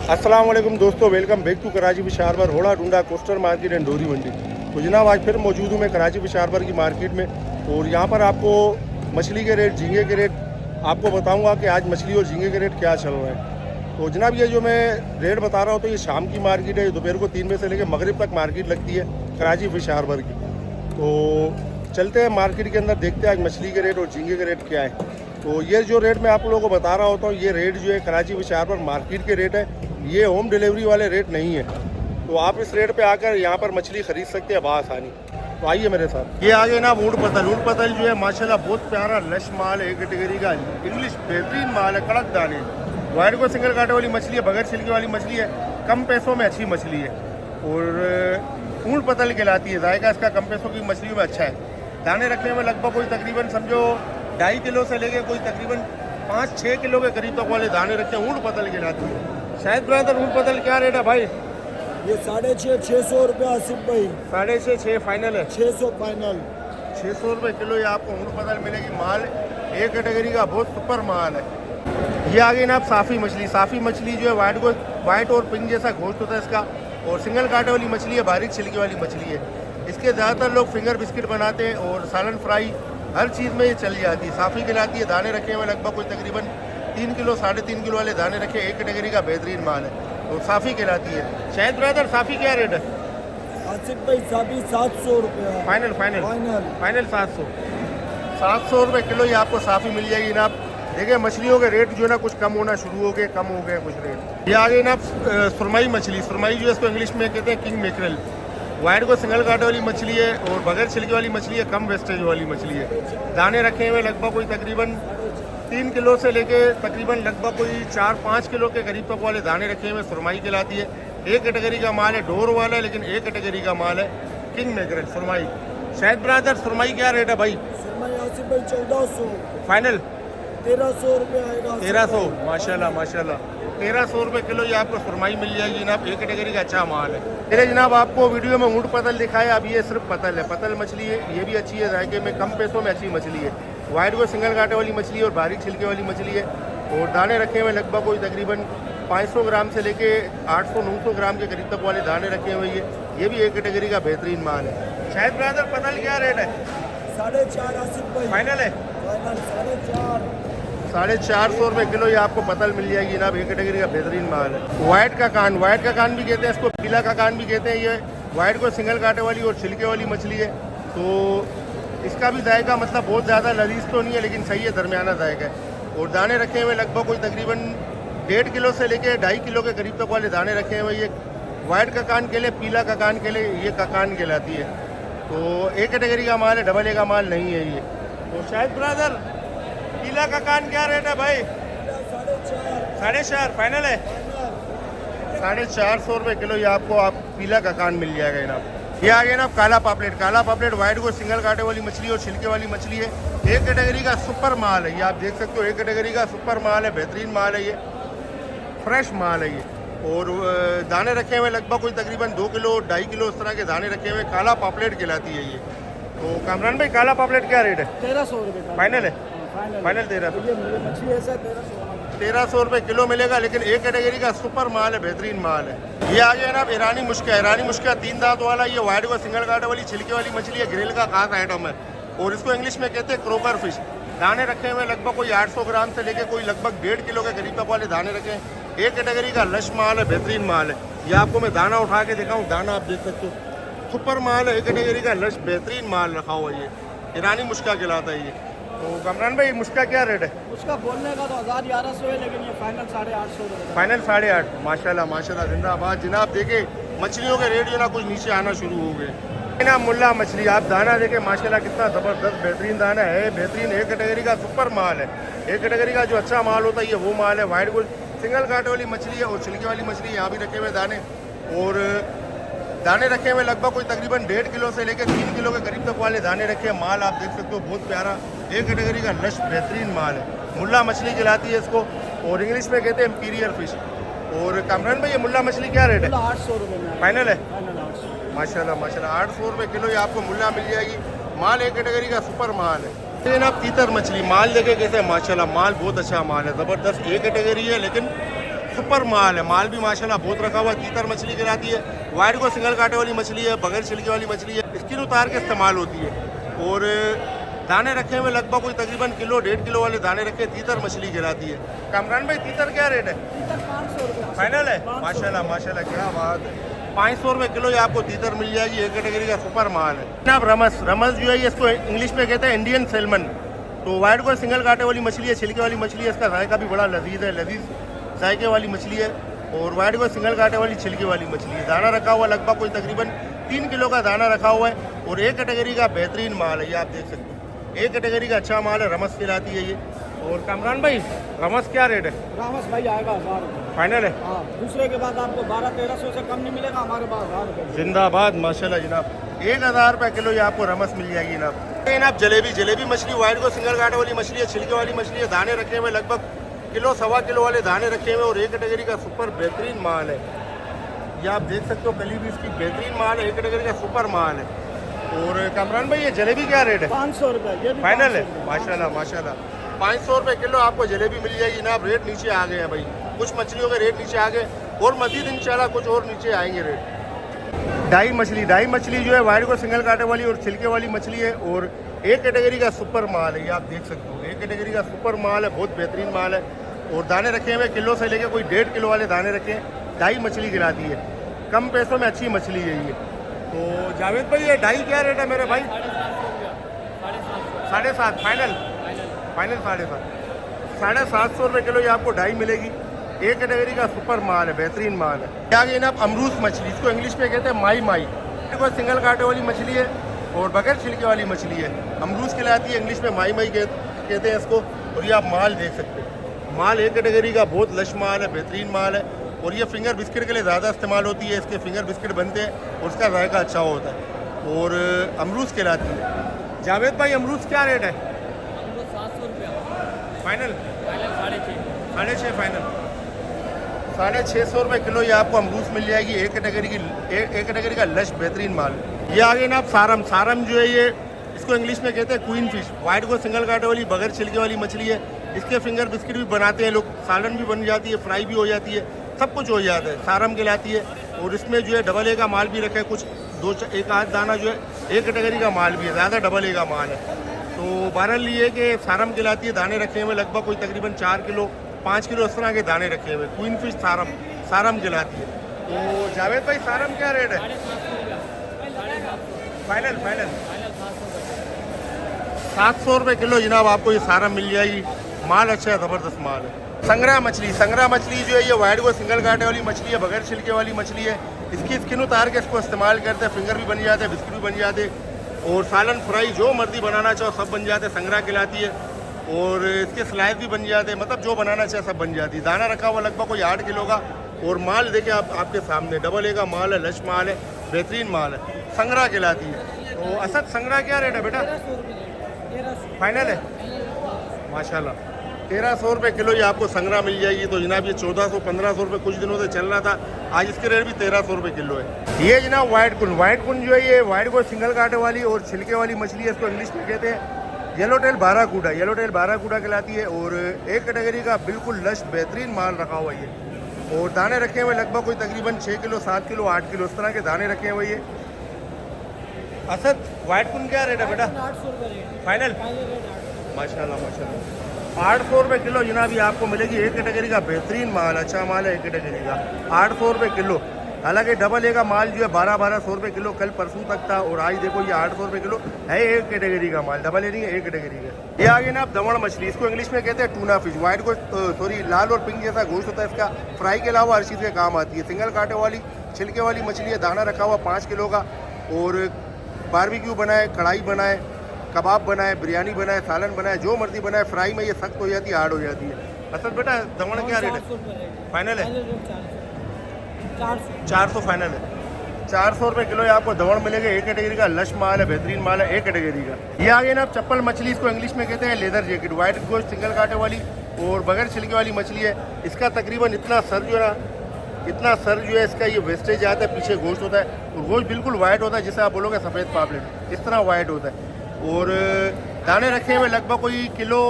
अस्सलाम वालेकुम दोस्तों, welcome back to Karachi fish harbour, होड़ा डूंडा कोस्टर मार्केट एंड डोरी मंडी। तो जनाब आज फिर मौजूद हूँ मैं कराची फिश हार्बर की मार्केट में और यहाँ पर आपको मछली के रेट, झींगे के रेट आपको बताऊँगा कि आज मछली और झींगे के रेट क्या चल रहे हैं। तो जनाब ये जो मैं रेट बता रहा हूँ तो ये शाम की मार्केट है, दोपहर को 3 बजे से लेकर मगरिब तक मार्केट लगती है कराची फिश हार्बर की। तो चलते हैं मार्केट के अंदर, देखते हैं आज मछली के रेट और झींगे के रेट क्या है। तो ये जो रेट मैं आप लोगों को बता रहा होता हूँ, ये रेट जो है कराची फिश हार्बर मार्केट के रेट है, ये होम डिलीवरी वाले रेट नहीं है। तो आप इस रेट पे आकर यहाँ पर मछली खरीद सकते हैं बआसानी। तो आइए मेरे साथ। ये आगे ना ऊँट पतल जो है माशाल्लाह बहुत प्यारा लश माल है, एक कैटेगरी का इंग्लिश बेहतरीन माल है, कड़क दाने। वाइट को सिंगल कांटे वाली मछली है, बगैर छिलके वाली मछली है, कम पैसों में अच्छी मछली है और ऊँट पतल कहलाती है। जायका इसका कम पैसों की मछलियों में अच्छा है। दाने रखने में लगभग कोई तकरीबन समझो 2.5 किलो से लेके कोई तकरीबन 5-6 किलो के करीब तक वाले दाने रखते हैं, ऊँट पतल कहलाती है। शायद ब्रदर ऊँट पतल क्या रेट है भाई? ये 650 रुपये आसिफ भाई। 650 फाइनल है, 600 फाइनल। 600 रुपये किलो ये आपको ऊँट पतल मिलेगी। माल एक कैटेगरी का बहुत सुपर माल है। ये आगे ना आप साफ़ी मछली जो है वाइट और पिंक जैसा गोश्त होता है इसका, और सिंगल कांटे वाली मछली है, बारीक छिलके वाली मछली है। इसके ज़्यादातर लोग फिंगर बिस्किट बनाते हैं और सालन फ्राई हर चीज़ में ये चल जाती है। साफ़ी कहलाती है। दाने रखे हुए लगभग कोई तकरीबन 3 किलो 3.5 किलो वाले दाने रखे, एक कैटेगरी का बेहतरीन माल है, तो साफ़ी कहलाती है। शायद ब्रदर साफ़ी क्या रेट है? आसिफ भाई साफ़ी 700 रुपये फाइनल 700 रुपये किलो ये आपको साफ़ी मिल जाएगी ना। आप देखिए मछलियों के रेट जो है ना कुछ कम होना शुरू हो गए, कम हो गए कुछ रेट। ये आगे ना सुरमई मछली जो है इसको इंग्लिश में कहते हैं किंग मैकरेल। वाइट को सिंगल कांटे वाली मछली है और बगैर छिलके वाली मछली है, कम वेस्टेज वाली मछली है। दाने रखे हुए लगभग कोई तकरीबन 3 किलो से लेके तकरीबन लगभग कोई 4-5 किलो के करीब तक वाले दाने रखे हुए सुरमई कहलाती है। एक कैटेगरी का माल है, डोर वाला है, लेकिन एक कैटेगरी का माल है किंग मैकरेल सुरमई। शायद ब्रदर सुरमई क्या रेट है भाई? सुरमई आसिफ भाई 1400 फाइनल 1300 रुपये आएगा। 1300 माशाल्लाह 1300 रुपये किलो ये आपको सुरमई मिल जाएगी जनाब। एक कैटेगरी का अच्छा माल है। मेरे जनाब आपको वीडियो में ऊँट पतल दिखाया, अब ये सिर्फ पतल है। पतल मछली है, ये भी अच्छी है, जायके में कम पैसों में अच्छी मछली है। वाइट को सिंगल कांटे वाली मछली है और बारीक छिलके वाली मछली है, और दाने रखे हुए लगभग कोई तकरीबन 500 ग्राम से लेके 800-900 ग्राम के करीब तक वाले दाने रखे हुए हैं। ये भी एक कैटेगरी का बेहतरीन माल है। शायद ब्रदर पतल क्या रेट है? 450 आसिफ भाई फाइनल है फाइनल 450। 450 रुपये किलो ये आपको पतल मिल जाएगी ना। एक कैटेगरी का बेहतरीन माल है। वाइट का कान भी कहते हैं इसको, पीला का कान भी कहते हैं। ये वाइट को सिंगल कांटे वाली और छिलके वाली मछली है, तो इसका भी जायका मतलब बहुत ज़्यादा लजीज तो नहीं है, लेकिन सही है, दरमियाना जायका है। और दाने रखे हुए लगभग कोई तकरीबन 1.5 किलो से लेके 2.5 किलो के करीब तक वाले दाने रखे हुए। ये वाइट का कान के लिए, पीला का कान के लिए ये कान कहलाती है। तो एक कैटेगरी का माल है, डबल ए का माल नहीं है ये। तो शायद ब्रदर पीला का कान क्या रेट है भाई? 4.5 फाइनल है। 450 रुपये किलो ये आपको पीला का कान मिल जाएगा जनाब। ये आ गया ना काला पापलेट वाइट को सिंगल कांटे वाली मछली और छिलके वाली मछली है। एक कैटेगरी का सुपर माल है ये, आप देख सकते हो, एक कैटेगरी का सुपर माल है, बेहतरीन माल है ये, फ्रेश माल है ये। और दाने रखे हुए लगभग कोई तकरीबन 2 किलो 2.5 किलो इस तरह के दाने रखे हुए। काला पापलेट कहलाती है ये। तो कामरान भाई काला पापलेट क्या रेट है? 1300 रुपये फाइनल है। फाइनल 1300 मछली ऐसा 1300 रुपये किलो मिलेगा, लेकिन एक कैटेगरी का सुपर माल है, बेहतरीन माल है। ये आ गया ना ईरानी मुश्का 3 दांत वाला। ये वाइट को सिंगल कांटे वाली छिलके वाली मछली है, ग्रिल का खास आइटम है, और इसको इंग्लिश में कहते हैं क्रोकर फिश। दाने रखे हुए लगभग कोई 800 ग्राम से लेके कोई लगभग 1.5 किलो के करीब तक वाले दाने रखे हैं। एक कैटेगरी का लश माल है, बेहतरीन माल है। ये आपको मैं दाना उठा के दिखाऊँ, दाना आप देख सकते हो, सुपर माल है, एक कैटेगरी का लश बेहतरीन माल रखा हुआ है। ये ईरानी मुश्का कहलाता है ये। तो कमरान भाई मुश्का क्या रेट है? उसका बोलने का तो 1100 है, लेकिन ये फाइनल 850 रुपये। फाइनल 850 माशाल्लाह जिंदाबाद जनाब। देखे मछलियों के रेट जो ना कुछ नीचे आना शुरू हो गए ना। मुल्ला मछली आप दाना देखे माशाल्लाह कितना ज़बरदस्त बेहतरीन दाना है, बेहतरीन एक कैटेगरी का सुपर माल है। एक कैटेगरी का जो अच्छा माल होता है ये वो माल है। वाइट गोल्ड सिंगल कांटे वाली मछली है और छिलके वाली मछली यहाँ भी रखे हुए दाने, और दाने रखे हुए लगभग कोई तकरीबन 1.5 किलो से लेकर 3 किलो के करीब तक वाले दाने रखे हैं। माल आप देख सकते हो बहुत प्यारा, एक कैटेगरी का लश बेहतरीन माल है। मुल्ला मछली कहलाती है इसको, और इंग्लिश में कहते हैं इम्पीरियल फिश। और कामरान भाई ये मुल्ला मछली क्या रेट है? 800 रुपये फाइनल है। 800 माशाल्लाह 800 रुपये किलो ये आपको मुल्ला मिल जाएगी। माल एक कैटेगरी का सुपर माल है। लेकिन आप तीतर मछली माल देखे कैसे, माशाल्लाह माल बहुत अच्छा माल है, ज़बरदस्त एक कैटेगरी है, लेकिन सुपर माल है, माल भी माशाल्लाह बहुत रखा हुआ है। तीतर मछली कहलाती है, वाइट को सिंगल कांटे वाली मछली है, बगैर छिलके वाली मछली है, स्किन उतार के इस्तेमाल होती है। और दाने रखे हुए लगभग कोई तकरीबन किलो 1.5 किलो वाले दाने रखे, तीतर मछली कहलाती है। कामरान भाई तीतर क्या रेट है? 500 रुपये फाइनल है? माशाल्लाह माशाल्लाह, क्या बात है। 500 रुपये किलो ये आपको तीतर मिल जाएगी, एक कैटेगरी का सुपर माल है। जनाब रमस, रमस जो है ये इसको इंग्लिश में कहते हैं इंडियन सेलमन। तो वाइट को सिंगल कांटे वाली मछली है, छिलके वाली मछली है, इसका जायका भी बड़ा लजीज है, लजीज जायके वाली मछली है। और वाइट को सिंगल कांटे वाली छिलके वाली मछली है। दाना रखा हुआ लगभग कोई तकरीबन 3 किलो का दाना रखा हुआ है। और एक कैटेगरी का बेहतरीन माल है, ये आप देख सकते हो, एक कैटेगरी का अच्छा माल है, रमस कहलाती है ये। और कामरान भाई रमस क्या रेट है? रामस भाई आएगा 1000 रुपये फाइनल है? हाँ, दूसरे के बाद आपको 1200-1300 से कम नहीं मिलेगा, हमारे पास 1000 रुपये। जिंदाबाद माशाल्लाह जनाब, 1000 रुपये किलो ये आपको रमस मिल जाएगी जनाब। जनाब जलेबी, जलेबी मछली वाइट को सिंगल कांटे वाली मछली है, छिलके वाली मछली है, दाने रखे हुए लगभग किलो 1.25 किलो वाले दाने रखे हुए और एक कैटेगरी का सुपर बेहतरीन माल है। ये आप देख सकते हो, कली भी इसकी बेहतरीन माल है, एक कैटेगरी का सुपर माल है। और कामरान भाई ये जलेबी क्या रेट है? 500 रुपये, ये भी फाइनल है? 500 रुपये। माशाल्लाह माशाल्लाह, 500 रुपये किलो आपको जलेबी मिल जाएगी जनाब। रेट नीचे आ गए हैं भाई, कुछ मछलियों के रेट नीचे आ गए और मजीद इंशाल्लाह कुछ और नीचे आएंगे रेट। डाई मछली, डाई मछली जो है वाइट को सिंगल कांटे वाली और छिलके वाली मछली है और एक कैटेगरी का सुपर माल है, ये आप देख सकते हो, एक कैटेगरी का सुपर माल है, बहुत बेहतरीन माल है। और दाने रखे हुए किलो से लेके कोई 1.5 किलो वाले दाने रखे हैं। डाई मछली गिराती है, कम पैसों में अच्छी मछली है ये। तो जावेद भाई ये डाई क्या रेट है मेरे भाई? 7.5 फाइनल? फाइनल 7.5, 750 रुपये किलो ये आपको डाई मिलेगी। एक कैटेगरी का सुपर माल है, बेहतरीन माल है। क्या आगे ना आप अमरूस मछली, इसको इंग्लिश में कहते हैं माई माई। देखो सिंगल कांटे वाली मछली है और बगैर छिलके वाली मछली है, अमरूस कहलाती है, इंग्लिश में माई माई कहते हैं इसको। और ये आप माल देख सकते हैं, माल एक कैटेगरी का बहुत लश माल है, बेहतरीन माल है। और ये फिंगर बिस्किट के लिए ज़्यादा इस्तेमाल होती है, इसके फिंगर बिस्किट बनते हैं और उसका जायका अच्छा होता है। और अमरूस कहलाती है। जावेद भाई अमरूस क्या रेट है? 700 रुपये फाइनल? 6.5 फाइनल, 650 रुपये किलो ये आपको अमरूस मिल जाएगी, एक कैटेगरी का लश बेहतरीन माल। ये आगे ना आप सारम, सारम जो है ये इसको इंग्लिश में कहते हैं क्वीन फिश। वाइट को सिंगल कांटे वाली बगैर छिलके वाली मछली है, इसके फिंगर बिस्किट भी बनाते हैं लोग, सालन भी बन जाती है, फ्राई भी हो जाती है, सब कुछ हो जाता है, सारम कहलाती है। और इसमें जो है डबल ए का माल भी रखा है, कुछ एक आध दाना जो है एक कैटेगरी का माल भी है, ज़्यादा डबल ए का माल है। तो बहरहाल ये कि सारम कहलाती है, दाने रखे हुए लगभग कोई तकरीबन 4 किलो 5 किलो इस तरह के दाने रखे हुए, क्वीन फिश सारम, सारम कहलाती है। तो जावेद भाई सारम क्या रेट है? फाइनल? 700 रुपये किलो जनाब आपको ये सारम मिल जाएगी। माल अच्छा है, ज़बरदस्त माल है। संगरा मछली, संगरा मछली जो है ये वाइट को सिंगल कांटे वाली मछली है, बगैर छिलके वाली मछली है। इसकी स्किन उतार के इसको इस्तेमाल करते हैं, फिंगर भी बन जाते हैं, बिस्किट भी बन जाते हैं और सालन फ्राई जो मर्जी बनाना चाहो सब बन जाते हैं। संगरा कहलाती है और इसके स्लाइस भी बन जाते हैं, मतलब जो बनाना चाहे सब बन जाती है। दाना रखा हुआ लगभग कोई 8 किलो का और माल देखिए आपके सामने, डबल ए का माल है, लश माल है, बेहतरीन माल है, संगरा कहलाती है। तो असद संगरा क्या रेट है बेटा? फाइनल है? माशाल्लाह 1300 रुपये किलो ये आपको संगरा मिल जाएगी। तो जनाब ये 1400-1500 रुपये कुछ दिनों से चल रहा था, आज इसके रेट भी 1300 रुपये किलो है। ये जनाब वाइट कुन, वाइट कुन जो है ये वाइट को सिंगल कांटे वाली और छिलके वाली मछली है, इसको इंग्लिश में कहते हैं येलो टेल बाराकूडा, येलो टेल बाराकूडा कहलाती है। और एक कैटेगरी का बिल्कुल लश बेहतरीन माल रखा हुआ है ये। और दाने रखे हुए लगभग कोई तकरीबन 6 किलो 7 किलो 8 किलो इस तरह के दाने रखे हुए ये। असद वाइट कुन क्या रेट है बेटा? 800 रुपये फाइनल? माशाल्लाह माशाल्लाह 800 रुपये किलो जनाब ये आपको मिलेगी। एक कैटेगरी का बेहतरीन माल, अच्छा माल है, एक कैटेगरी का 800 रुपये किलो। हालांकि डबल ए का माल जो है 1200 रुपये किलो कल परसों तक था और आज देखो ये 800 रुपये किलो है, एक कैटेगरी का माल, डबल ए नहीं है, एक कैटेगरी का। ये आगे ना आप दमड़ मछली, इसको इंग्लिश में कहते हैं टूना फिश। वाइट को सॉरी लाल और पिंक जैसा गोश्त होता है इसका, फ्राई के अलावा हर चीज़ के काम आती है। सिंगल कांटे वाली छिलके वाली मछली है, दाना रखा हुआ 5 किलो का और बारबेक्यू बनाए, कढ़ाई बनाए, कबाब बनाए, बिरयानी बनाए, सालन बनाए, जो मर्जी बनाए, फ्राई में ये सख्त हो जाती है, हार्ड हो जाती है। असल बेटा दमड़ क्या रेट है? फाइनल है? 400 फाइनल है। 400 रुपये किलो ये आपको दमड़ मिलेगा। एक कैटेगरी का लश माल है, बेहतरीन माल है, एक कैटेगरी का। ये आगे ना आप चप्पल मछली, इसको इंग्लिश में कहते हैं लेदर जैकेट। वाइट गोश्त सिंगल कांटे वाली और बगैर छिलके वाली मछली है। इसका तकरीबन इतना सर जो है ना, इतना सर जो है इसका ये वेस्टेज आता है, पीछे गोश्त होता है और गोश्त बिल्कुल वाइट होता है, जिसे आप बोलोगे सफ़ेद पापलेट, इस तरह वाइट होता है। और दाने रखे हुए लगभग कोई किलो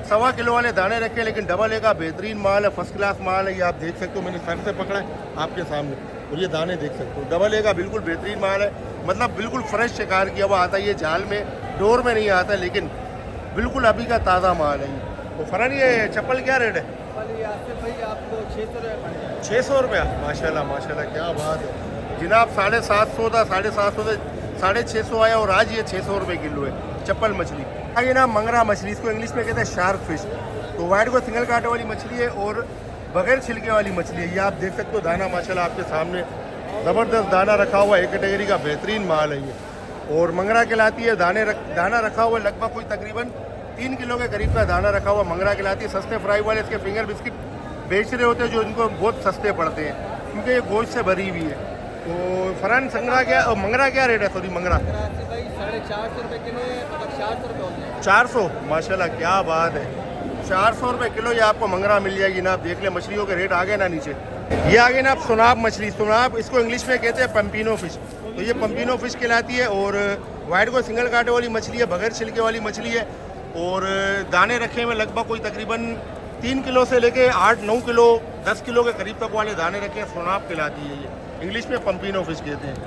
सवा किलो वाले दाने रखे हैं, लेकिन डबल ए का बेहतरीन माल है, फर्स्ट क्लास माल है। ये आप देख सकते हो, मैंने सर से पकड़ा है आपके सामने, और ये दाने देख सकते हो। डबल ए का बिल्कुल बेहतरीन माल है, मतलब बिल्कुल फ्रेश शिकार किया हुआ आता है। ये जाल में डोर में नहीं आता, लेकिन बिल्कुल अभी का ताज़ा माल है ये। तो फरहान ये चप्पल क्या रेट है? भाई आपको 600 रुपये 600 रुपया। माशाल्लाह माशाल्लाह, क्या बात है जनाब। 750 था, 750 से 650 आया, और आज ये 600 रुपये किलो है चप्पल मछली। आगे ना मंगरा मछली, इसको इंग्लिश में कहते हैं शार्क फिश। तो वाइट को सिंगल कांटे वाली मछली है और बगैर छिलके वाली मछली है। ये आप देख सकते हो, दाना माशाल्लाह आपके सामने ज़बरदस्त दाना रखा हुआ है, एक कैटेगरी का बेहतरीन माल है ये। और मंगरा कहलाती है। दाना रखा हुआ है लगभग कोई तकरीबन 3 किलो के करीब का दाना रखा हुआ मंगरा कहलाती है। सस्ते फ्राई वाले इसके फिंगर बिस्किट बेच रहे होते हैं, जो इनको बहुत सस्ते पड़ते हैं क्योंकि ये गोश्त से भरी हुई है। तो फरहान मंगरा क्या रेट है? सॉरी मंगरा भाई 450 रुपये किलो है, 400 रुपये होते हैं। 400। माशाल्लाह क्या बात है, 400 रुपये किलो ये आपको मंगरा मिल जाएगी ना। आप देख ले मछलियों के रेट आगे ना नीचे। ये आगे ना आप सुनाब मछली, सुनाब इसको इंग्लिश में कहते हैं पंपिनो फिश। तो ये पंपिनो फिश कहलाती है। और वाइट को सिंगल कांटे वाली मछली है, बगैर छिलके वाली मछली है। और दाने रखे हुए लगभग कोई तकरीबन 3 किलो से लेके 8-9 किलो 10 किलो के करीब तक वाले दाने रखे हैं। सुनाब कहलाती है ये, इंग्लिश में पंपिनो फिश कहते हैं।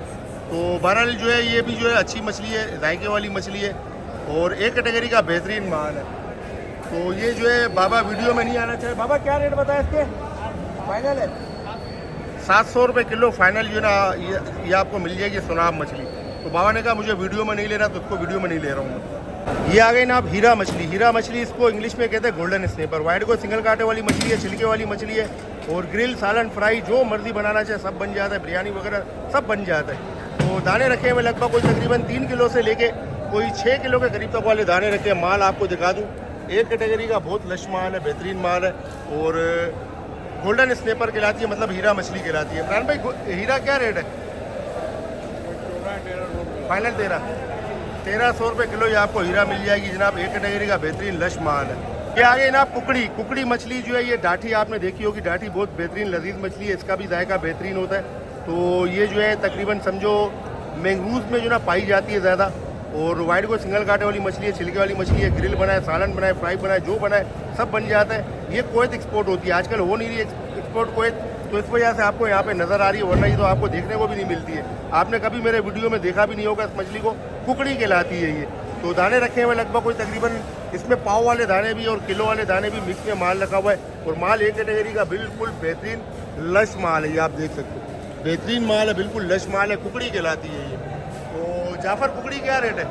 तो बहरहाल जो है ये भी जो है अच्छी मछली है, जायके वाली मछली है और एक कैटेगरी का बेहतरीन माल है। तो ये जो है बाबा वीडियो में नहीं आना चाहिए। बाबा क्या रेट बताया इसके? फाइनल है 700 रुपये किलो फाइनल जो है ना, ये आपको मिल जाएगी सुनाब मछली। तो बाबा ने कहा मुझे वीडियो में नहीं लेना, तो उसको वीडियो में नहीं ले रहा हूँ। ये आ गई ना आप हीरा मछली। हीरा मछली इसको इंग्लिश में कहते हैं गोल्डन स्नेपर। वाइट को सिंगल कांटे वाली मछली है, छिलके वाली मछली है। और ग्रिल, सालन, फ्राई जो मर्जी बनाना चाहे सब बन जाता है, बिरयानी वगैरह सब बन जाता है। तो दाने रखे हुए लगभग कोई तकरीबन 3 किलो से लेके कोई 6 किलो के करीब तक वाले दाने रखे हैं। माल आपको दिखा दूँ, एक कैटेगरी का बहुत लश माल है, बेहतरीन माल है। और गोल्डन स्नेपर कहलाती है, मतलब हीरा मछली कहलाती है। इमरान भाई हीरा क्या रेट है? फाइनल 1300 रुपये किलो ये आपको हीरा मिल जाएगी जनाब। एक कैटेगरी का बेहतरीन लश माल है। ये आगे ना कुकड़ी मछली जो है, ये डाठी आपने देखी होगी। डाठी बहुत बेहतरीन लजीज मछली है, इसका भी जायका बेहतरीन होता है। तो ये जो है तकरीबन समझो मैंग्रोव में जो ना पाई जाती है ज़्यादा। और वाइट को सिंगल कांटे वाली मछली है, छिलके वाली मछली है। ग्रिल बनाए, सालन बनाए, फ्राई बनाए, जो बनाए सब बन जाता है। ये कोयत एक्सपोर्ट होती है, आजकल हो नहीं रही एक्सपोर्ट कोयत, तो इस वजह से आपको यहाँ पे नज़र आ रही है, वरना ये तो आपको देखने को भी नहीं मिलती है। आपने कभी मेरे वीडियो में देखा भी नहीं होगा। इस मछली को कुकड़ी कहलाती है ये। तो दाने रखे हुए लगभग कोई तकरीबन, इसमें पाव वाले दाने भी और किलो वाले दाने भी मिक्स में माल रखा हुआ है। और माल एक कैटेगरी का बिल्कुल बेहतरीन लश माल है, ये आप देख सकते हो, बेहतरीन माल है, बिल्कुल लश माल है, कुकड़ी कहलाती है ये। तो जाफर कुकड़ी क्या रेट है?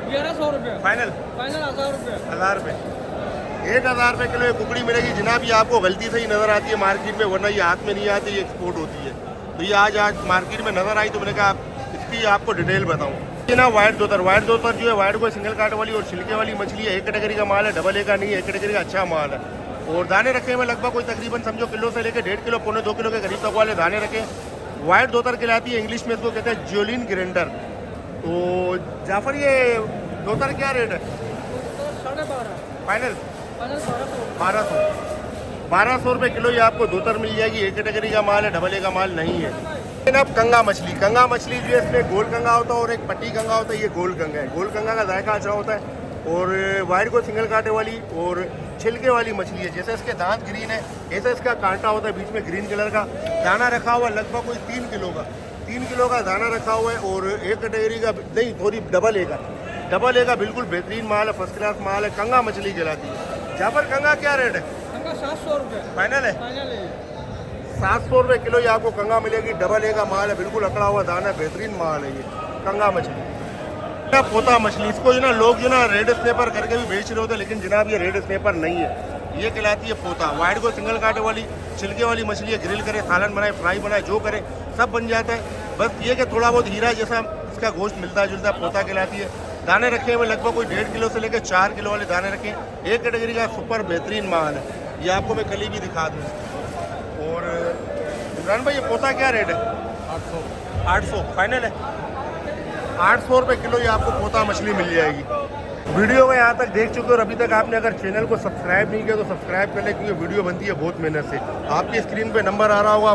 1100 रुपये फाइनल 1000 रुपये 1000 रुपये 1000 रुपये किलो ये कुकड़ी मिलेगी जनाब। ये आपको गलती से ही नज़र आती है मार्केट में, वरना ये हाथ में नहीं आती, ये एक्सपोर्ट होती है। तो ये आज मार्केट में नज़र आई, तो मैंने कहा इसकी आपको डिटेल बताऊँ। ये ना वाइट दोतर जो है, वाइट को सिंगल कांटे वाली और छिलके वाली मछली है। एक कैटेगरी का माल है, डबल ए का नहीं है, एक कैटेगरी का अच्छा माल है। और दाने रखे हुए लगभग कोई तकरीबन समझो किलो से लेकर 1.5 किलो, 1.25 किलो के करीब तक वाले दाने रखे। वाइट दोतर कहलाती है, इंग्लिश में इसको कहते हैं ज्योलिन ग्रेंडर। तो जाफर ये दोतर क्या रेट है? 12.5 फाइनल 1200 1200 रुपये किलो ये आपको दोतर मिल जाएगी। एक कैटेगरी का माल है, डबल ए का माल नहीं है। लेकिन अब कंगा मछली जो है, इसमें गोल कंगा होता है और एक पट्टी कंगा होता है। ये गोल कंगा है, गोल कंगा का जायका अच्छा होता है। और वाइट को सिंगल कांटे वाली और छिलके वाली मछली है। जैसे इसके दांत ग्रीन है, ऐसे इसका कांटा होता है बीच में ग्रीन कलर का। दाना रखा हुआ लगभग कोई 3 किलो का दाना रखा हुआ है। और एक कैटेगरी का नहीं, थोड़ी डबल ए का बिल्कुल बेहतरीन माल है, फर्स्ट क्लास माल है, कंगा मछली कहलाती है। जहाँ पर कंगा क्या रेट है? 700 रुपये फाइनल है फाइनल है 700 रुपये किलो ये आपको कंगा मिलेगी। डबल ए का माल है, बिल्कुल अकड़ा हुआ दाना, बेहतरीन माल है ये कंगा मछली। पोता मछली, इसको जो ना लोग जो ना रेड स्नेपर करके भी बेच रहे होते हैं, लेकिन जनाब ये रेड स्नेपर नहीं है, ये कहलाती है पोता। वाइट को सिंगल कांटे वाली छिलके वाली मछली है। ग्रिल करे, सालन बनाए, फ्राई बनाए, जो करे सब बन जाता है। बस ये कि थोड़ा बहुत हीरा जैसा इसका गोश्त मिलता जुलता है, पोता कहलाती है। दाने रखे हुए लगभग कोई 1.5 किलो से लेकर 4 किलो वाले दाने रखे। एक कैटेगरी का सुपर बेहतरीन माल है, ये आपको मैं कली भी दिखा दूँ। और इमरान भाई ये पोता क्या रेट है? 800 फाइनल है 800 रुपये किलो ये आपको पोता मछली मिल जाएगी। वीडियो को यहाँ तक देख चुके हो और अभी तक आपने अगर चैनल को सब्सक्राइब नहीं किया तो सब्सक्राइब कर लें, क्योंकि वीडियो बनती है बहुत मेहनत से। आपकी स्क्रीन पे नंबर आ रहा होगा,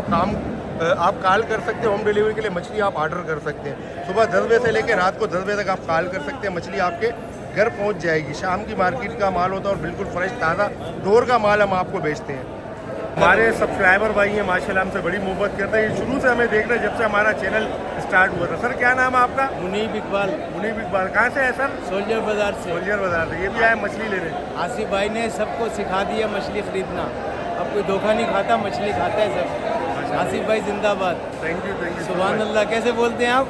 आप कॉल कर सकते हैं। होम डिलीवरी के लिए मछली आप ऑर्डर कर सकते हैं। सुबह 10 बजे से लेकर रात को 10 बजे तक आप कॉल कर सकते हैं, मछली आपके घर पहुंच जाएगी। शाम की मार्केट का माल होता है और बिल्कुल फ्रेश ताज़ा डोर का माल हम आपको बेचते हैं। हमारे सब्सक्राइबर भाई हैं माशाल्लाह, हमसे बड़ी मोहब्बत करते हैं। ये शुरू से हमें देख रहे हैं जब से हमारा चैनल स्टार्ट हुआ था। सर क्या नाम है आपका? मुनीब इकबाल, मुनीब इकबाल। कहाँ से है सर? सोल्जर बाजार से। सोल्जर बाजार से। ये भी आए मछली लेने। आसिफ भाई ने सबको सिखा दिया मछली खरीदना, अब कोई धोखा नहीं खाता, मछली खाता है सब। आसिफ भाई जिंदाबाद। थैंक यू सुभान अल्लाह। कैसे बोलते हैं आप?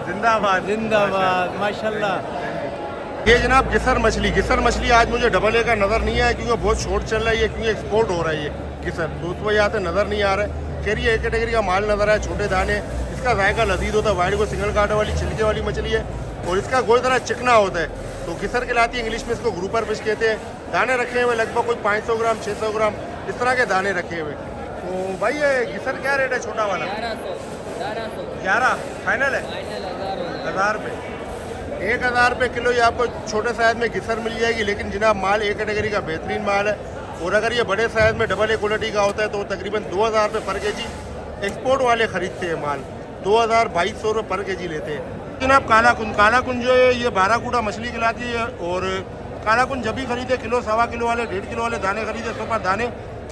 जिंदाबाद जिंदाबाद माशाल्लाह। ये जनाब गिसर मछली आज मुझे डबल ए का नज़र नहीं आया क्योंकि बहुत शॉर्ट चल रहा है ये, क्योंकि एक्सपोर्ट हो रहा है ये गिसर, तो उस वजह से नज़र नहीं आ रहा है। खैर ये एक कैटेगरी का माल नज़र आया, छोटे दाने, इसका जायका लजीज होता है। वाइट को सिंगल कांटे वाली छिलके वाली मछली है और इसका गोल तरह चिकना होता है, तो गिसर कहलाती है। इंग्लिश में इसको ग्रुपर फिश कहते हैं। दाने रखे हुए लगभग कोई 500 ग्राम 600 ग्राम इस तरह के दाने रखे हुए। तो भाई ये गिसर क्या रेट है छोटा वाला? 11 फाइनल है? 1000 रुपये। 1000 रुपये किलो ये आपको छोटे साइज़ में गिसर मिल जाएगी। लेकिन जनाब माल एक कैटेगरी का बेहतरीन माल है और अगर ये बड़े साइज़ में डबल ए क्वालिटी का होता है तो तकरीबन 2000 रुपये पर केजी एक्सपोर्ट वाले ख़रीदते हैं माल। 2200 रुपये पर केजी लेते हैं। जनाब काला कुंज जो है ये 12 कूटा मछली खिलाती है और काला कुंज जब भी खरीदे किलो 1.25 किलो वाले 1.5 किलो वाले दाने खरीदे, तो पर दाने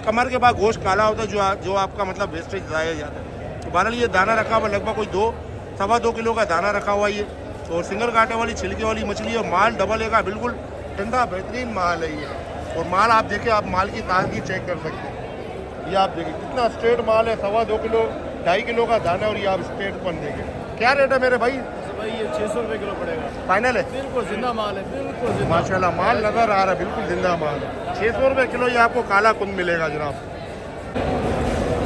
कमर के बाद गोश्त काला होता है जो आपका मतलब वेस्टेज जाया जाता है। तो बहरहाल ये दाना रखा हुआ लगभग कोई 2-2.25 किलो का दाना रखा हुआ ये, और सिंगल कांटे वाली छिलके वाली मछली है। माल डबल ए का बिल्कुल ठंडा बेहतरीन माल है ये। और माल आप देखिए, आप माल की ताजगी चेक कर सकते हैं। ये आप देखिए कितना स्ट्रेट माल है, 2.25 किलो 2.5 किलो का दाना और ये आप स्ट्रेट पन देंगे। क्या रेट है मेरे भाई? भाई ये 600 रुपये किलो पड़ेगा। फाइनल है? बिल्कुल जिंदा माल है, बिल्कुल जिंदा। माशाल्लाह माल नज़र आ रहा है, बिल्कुल जिंदा माल है। 600 रुपये किलो ये आपको काला कुंद मिलेगा जनाब।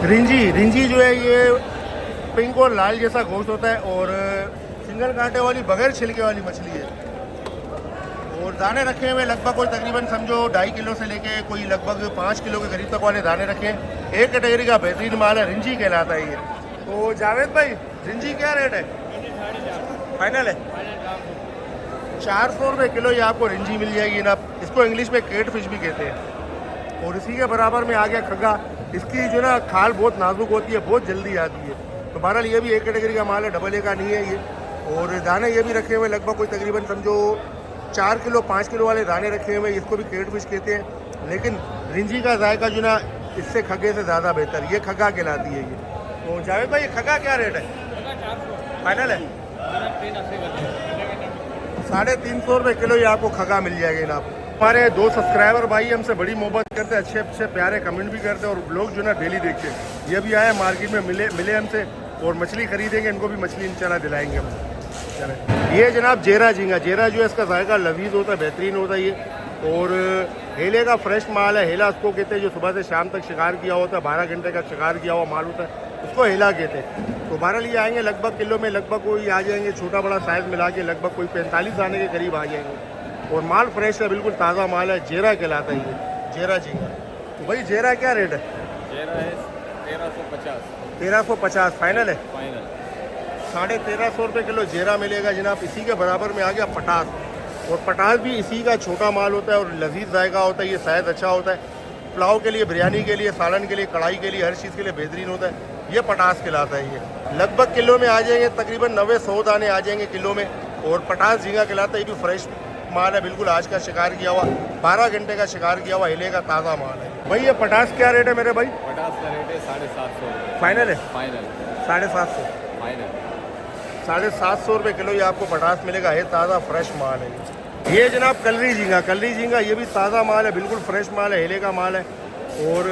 रिंजी जो है ये पिंक और लाल जैसा गोश्त होता है और सिंगल कांटे वाली बगैर छिलके वाली मछली है। और दाने रखे हुए लगभग कोई तकरीबन समझो 2.5 किलो से लेके कोई लगभग 5 किलो के करीब तक वाले दाने रखे हैं। एक कैटेगरी का बेहतरीन माल है, रिंजी कहलाता है ये। तो जावेद भाई रिंजी क्या रेट है? फाइनल है? 400 रुपये किलो ये आपको रिंजी मिल जाएगी ना। इसको इंग्लिश में केट फिश भी कहते हैं। और इसी के बराबर में आ गया खग्गा। इसकी जो ना खाल बहुत नाजुक होती है, बहुत जल्दी आती है। तो बहरहाल ये भी एक कैटेगरी का माल है, डबल ए का नहीं है ये। और दाने ये भी रखे हुए लगभग कोई तकरीबन समझो 4 किलो 5 किलो वाले दाने रखे हुए, इसको भी केट फिश कहते हैं। लेकिन रिंजी का जायका जो ना इससे खग्गे से ज़्यादा बेहतर, ये खग्गा कहलाती है ये। तो जावेद भाई खग्गा क्या रेट है? फाइनल है? 350 रुपये किलो ये आपको खग्गा मिल जाएगा ना। हमारे 2 सब्सक्राइबर भाई हमसे बड़ी मोहब्बत करते हैं, अच्छे प्यारे कमेंट भी करते हैं और ब्लॉग जो ना डेली देखते हैं। ये भी आए मार्केट में मिले हमसे और मछली खरीदेंगे, इनको भी मछली इंशाल्लाह दिलाएंगे हम। ये जनाब जेरा जो है इसका जायका लजीज होता है, बेहतरीन होता है ये। और हेले का फ्रेश माल है। हेला उसको कहते हैं जो सुबह से शाम तक शिकार किया होता है, 12 घंटे का शिकार किया हुआ माल होता है, उसको हेला कहते हैं। तो बहरहाल ये आएंगे लगभग किलो में लगभग कोई आ जाएंगे, छोटा बड़ा साइज़ मिला के लगभग कोई 45 आने के करीब आ जाएंगे। और माल फ्रेश है, बिल्कुल ताज़ा माल है। जेरा कहलाता है ये, जेरा झींगा। तो भाई जेरा क्या रेट है? जेरा है 1350। 1350 फाइनल है? फाइनल। 1350 रुपये किलो जेरा मिलेगा जनाब। इसी के बराबर में आ गया पटास, और पटास भी इसी का छोटा माल होता है और लजीज जायका होता है। ये साइज़ अच्छा होता है, पुलाव के लिए, बिरयानी के लिए, सालन के लिए, कढ़ाई के लिए, हर चीज़ के लिए बेहतरीन होता है। ये पटास कहलाता है ये। लगभग किलो में आ जाएंगे तकरीबन 90-100 दाने आ जाएंगे किलो में। और पटास झींगा कहलाता है, ये भी फ्रेश माल है, बिल्कुल आज का शिकार किया हुआ, 12 घंटे का शिकार किया हुआ हिले का ताज़ा माल है। भाई ये पटास क्या रेट है मेरे भाई? पटास का रेट है 750। फाइनल है? फाइनल। 750। फाइनल। 750 रुपये किलो ये आपको पटास मिलेगा। है ताज़ा फ्रेश माल है ये जनाब। कलरी झींगा ये भी ताज़ा माल है, बिल्कुल फ्रेश माल है, हिले का माल है। और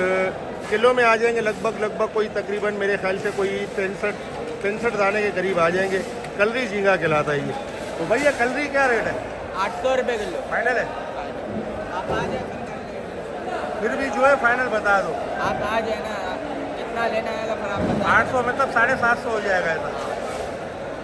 किलो में आ जाएंगे लगभग कोई तकरीबन मेरे ख्याल से कोई 65 दाने के करीब आ जाएंगे। कलरी झींगा कहलाता है ये। तो भैया कलरी क्या रेट है? 800 रुपये किलो। फाइनल है? आप आ जाए, फिर भी जो है फाइनल बता दो। आप आ जाए ना, कितना लेना है फिर आप बता। 800 मतलब 750 हो जाएगा ऐसा।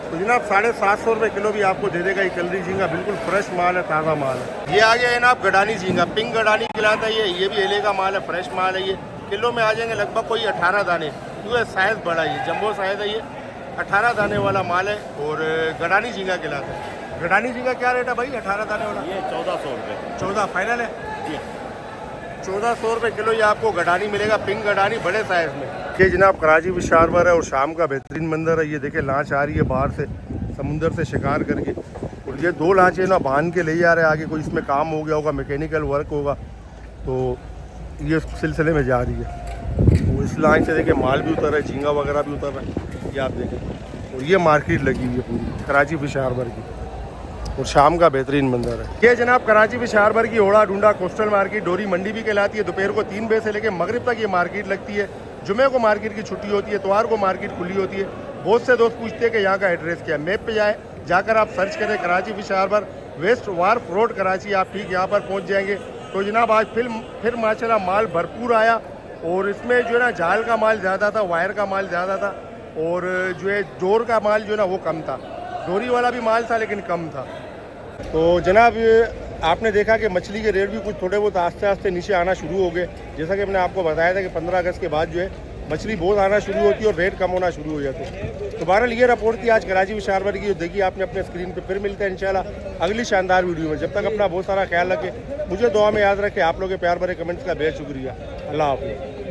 तो जनाब 750 रुपये किलो भी आपको दे देगा ये कलरी झींगा, बिल्कुल फ्रेश माल है, ताज़ा माल है। ये आ गया है ना आप गडानी झींगा, पिंक गडानी खिलाता है ये भी हिले का माल है, फ्रेश माल है। ये किलो में आ जाएंगे लगभग कोई 18 दाने, क्योंकि साइज़ बड़ा है, ये जम्बो साइज़ है, ये 18 दाने वाला माल है और गडानी झींगा खिलाता है। गडानी झींगा क्या रेट है भाई 18 दाने वाला? ये 1400 रुपये। 14 फाइनल है जी। 1400 रुपये किलो ये आपको गडानी मिलेगा, पिंक गडानी बड़े साइज़ में। ये जनाब कराची फिश हार्बर है और शाम का बेहतरीन मंजर है। ये देखे लांच आ रही है बाहर से, समुंदर से शिकार करके। और ये 2 लांचे ना बांध के ले जा रहे हैं आगे, कोई इसमें काम हो गया होगा, मैकेनिकल वर्क होगा, तो ये इस सिलसिले में जा रही है। तो इस लाइन से देखिए माल भी उतर रहा है, झींगा वगैरह भी उतर रहा है, ये आप देखें। और ये मार्केट लगी हुई है पूरी कराची फिश हार्बर की, और शाम का बेहतरीन मंजर है। ये जनाब कराची फिश हार्बर की ओड़ा डूंडा कोस्टल मार्केट डोरी मंडी भी कहलाती है। दोपहर को 3 बजे से लेकर मगरिब तक ये मार्केट लगती है। जुमे को मार्केट की छुट्टी होती है, इतवार को मार्केट खुली होती है। बहुत से दोस्त पूछते हैं कि यहाँ का एड्रेस क्या है। मैप पे जाकर आप सर्च करें Karachi fish Harbour West Wharf Road Karachi, आप ठीक यहाँ पर पहुँच जाएंगे। तो जनाब आज फिर माशाल्लाह माल भरपूर आया, और इसमें जो है ना जाल का माल ज़्यादा था, वायर का माल ज़्यादा था, और जो है डोर का माल जो है ना वो कम था। डोरी वाला भी माल था लेकिन कम था। तो जनाब आपने देखा कि मछली के रेट भी कुछ थोड़े बहुत आस्ते आस्ते नीचे आना शुरू हो गए। जैसा कि मैंने आपको बताया था कि 15 अगस्त के बाद जो है मछली बहुत आना शुरू होती है और रेट कम होना शुरू हो जाते हैं। तो बहरहाल ये रिपोर्ट थी आज कराची फिश हार्बर की, देखिए आपने अपने स्क्रीन पे। फिर मिलते हैं इंशाल्लाह अगली शानदार वीडियो में। जब तक अपना बहुत सारा ख्याल रखें, मुझे दुआ में याद रखें। आप लोगों के प्यार भरे कमेंट्स का बेहद शुक्रिया। अल्लाह हाफ़िज़।